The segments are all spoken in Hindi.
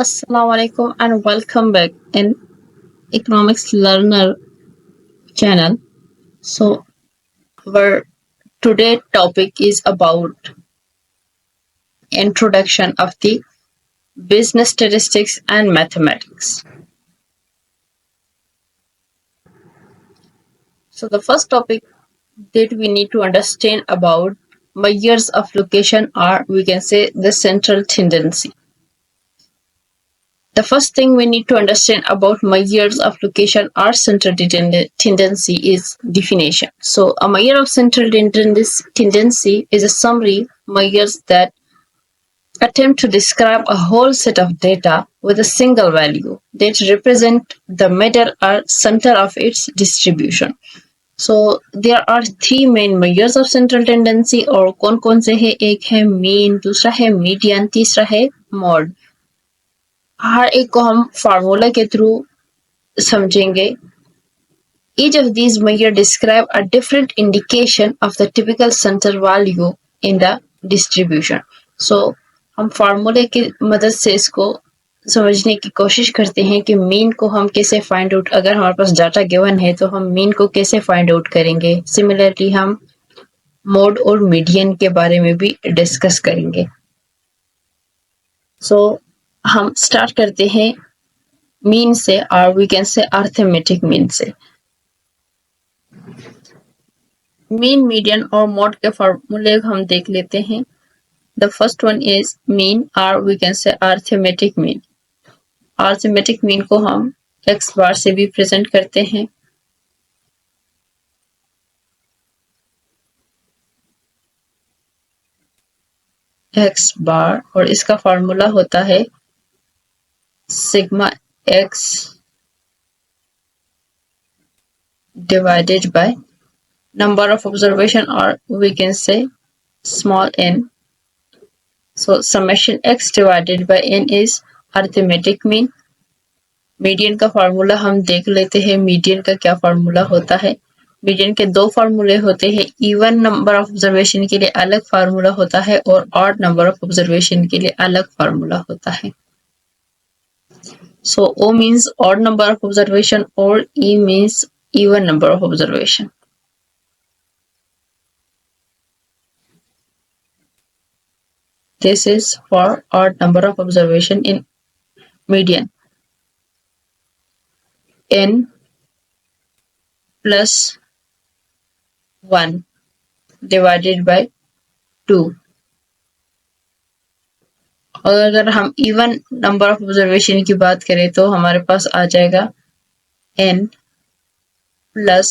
Assalamu alaikum and welcome back in Economics Learner channel. So our today topic is about introduction of the business statistics and mathematics. So the first topic that we need to understand about measures of location are, we can say, the central tendency. The first thing we need to understand about measures of location or central tendency is definition. So a measure of central tendency is a summary measures that attempt to describe a whole set of data with a single value that represent the middle or center of its distribution. So there are three main measures of central tendency और कौन कौन से है एक है mean दूसरा है median तीसरा है mode हर एक को हम फार्मूला के थ्रू समझेंगे. Each of these measures describe a different indication of the typical center value in the distribution. So हम फार्मूले की मदद से इसको समझने की कोशिश करते हैं कि मीन को हम कैसे फाइंड आउट, अगर हमारे पास डाटा गिवन है तो हम मीन को कैसे फाइंड आउट करेंगे. सिमिलरली हम मोड और मीडियन के बारे में भी डिस्कस करेंगे. सो हम स्टार्ट करते हैं मीन से और we can say arithmetic mean say. Mean median और मोड के फॉर्मूले हम देख लेते हैं. The first one is mean और we can say arithmetic mean. Arithmetic mean को हम एक्स बार से भी प्रेजेंट करते हैं. एक्स बार और इसका फॉर्मूला होता है sigma x divided by number of observation or we can say small n. So summation x divided by n is arithmetic mean. Median का फार्मूला हम देख लेते हैं. मीडियन का क्या फार्मूला होता है. मीडियन के दो फार्मूले होते हैं. इवन नंबर ऑफ ऑब्जर्वेशन के लिए अलग फार्मूला होता है और ऑड नंबर ऑफ ऑब्जर्वेशन के लिए अलग फार्मूला होता है. So O means odd number of observation or E means even number of observation. This is for odd number of observation in median. N plus 1 divided by 2. और अगर हम इवन नंबर ऑफ ऑब्जर्वेशन की बात करें तो हमारे पास आ जाएगा n plus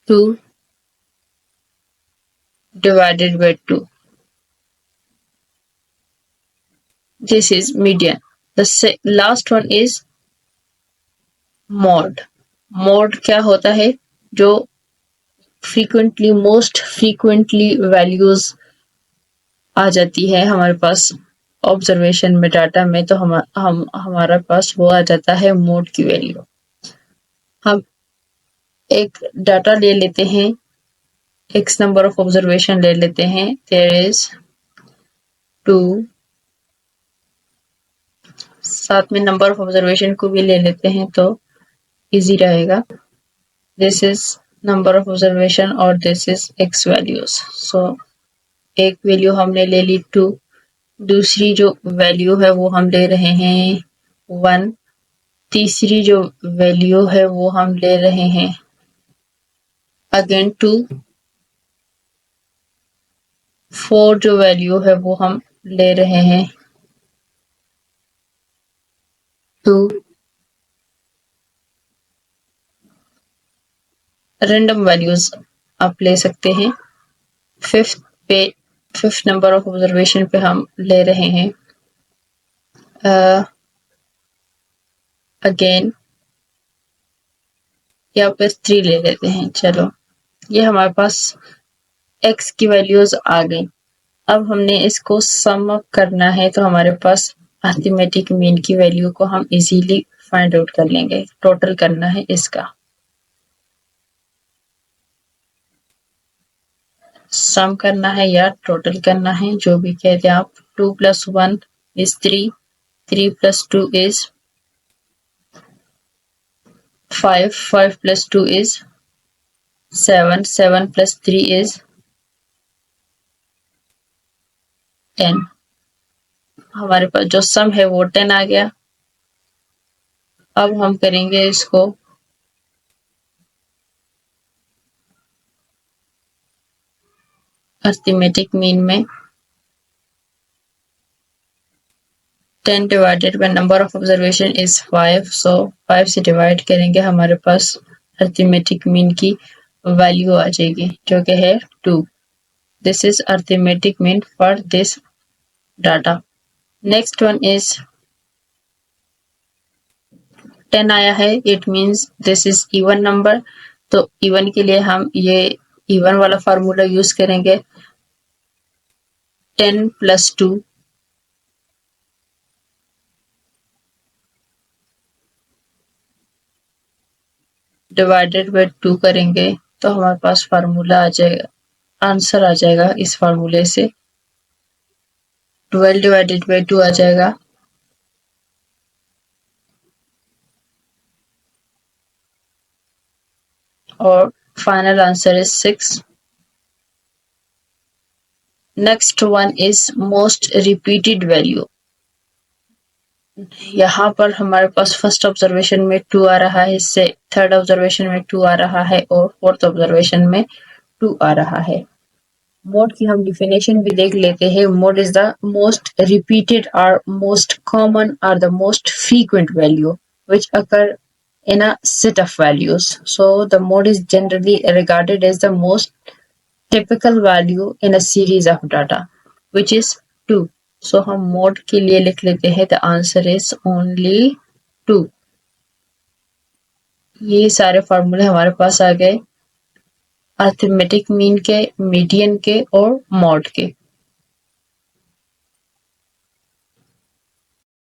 2 divided by 2. This is median. The last one is mode. Mode क्या होता है. जो frequently most frequently values आ जाती है हमारे पास ऑब्जर्वेशन में डाटा में, तो हमारे पास वो आ जाता है मोड की वैल्यू. हम एक डाटा ले लेते हैं, x नंबर ऑफ ऑब्जर्वेशन ले लेते हैं. देयर इज 2, साथ में नंबर ऑफ ऑब्जर्वेशन को भी ले लेते हैं तो इजी रहेगा. This is number of observation और दिस इज x वैल्यूज. सो एक वैल्यू हमने ले ली 2, दूसरी जो वैल्यू है वो हम ले रहे हैं 1, तीसरी जो वैल्यू है वो हम ले रहे हैं अगेन 2, 4 जो वैल्यू है वो हम ले रहे हैं 2. रैंडम वैल्यूज आप ले सकते हैं. फिफ्थ नंबर ऑफ ऑब्जर्वेशन पे हम ले रहे हैं अगेन या पे 3 ले लेते हैं. चलो ये हमारे पास x की वैल्यूज आ गई. अब हमने इसको सम अप करना है तो हमारे पास अर्थमेटिक मीन की वैल्यू को हम इजीली फाइंड आउट कर लेंगे. टोटल करना है इसका. सम करना है या टोटल करना है, जो भी कहते हैं आप। 2 + 1 is 3, 3 + 2 is 5, 5 + 2 is 7, 7 + 3 is 10। हमारे पास जो सम है वो 10 आ गया। अब हम करेंगे इसको अरिथमेटिक मीन में। 10 divided by number of observation is 5, so 5 से डिवाइड करेंगे, हमारे पास अरिथमेटिक मीन की वैल्यू आ जाएगी जो कि है 2। This is arithmetic mean for this data. Next one is 10 आया है, it means this is even number. तो इवन के लिए हम ये इवन वाला फार्मूला यूज करेंगे। 10 + 2 डिवाइडेड बाय 2 करेंगे तो हमारे पास फार्मूला आ जाएगा, आंसर आ जाएगा इस फार्मूले से। 12 डिवाइडेड बाय 2 आ जाएगा और final answer is 6। Next one is most repeated value. यहाँ पर हमारे पास फर्स्ट ऑब्जर्वेशन में 2 आ रहा है, इससे थर्ड ऑब्जर्वेशन में 2 आ रहा है और फोर्थ ऑब्जर्वेशन में 2 आ रहा है। मोड की हम डिफिनेशन भी देख लेते हैं। Mode is the most repeated और मोस्ट कॉमन और the most frequent value which occur in a set of values. So the mode is generally regarded as the most typical value in a series of data, which is 2. So हम mode के लिए लिख लेते हैं the answer is only 2। ये सारे फार्मूले हमारे पास आ गए अरिथमेटिक मीन के, मीडियन के और मॉड के।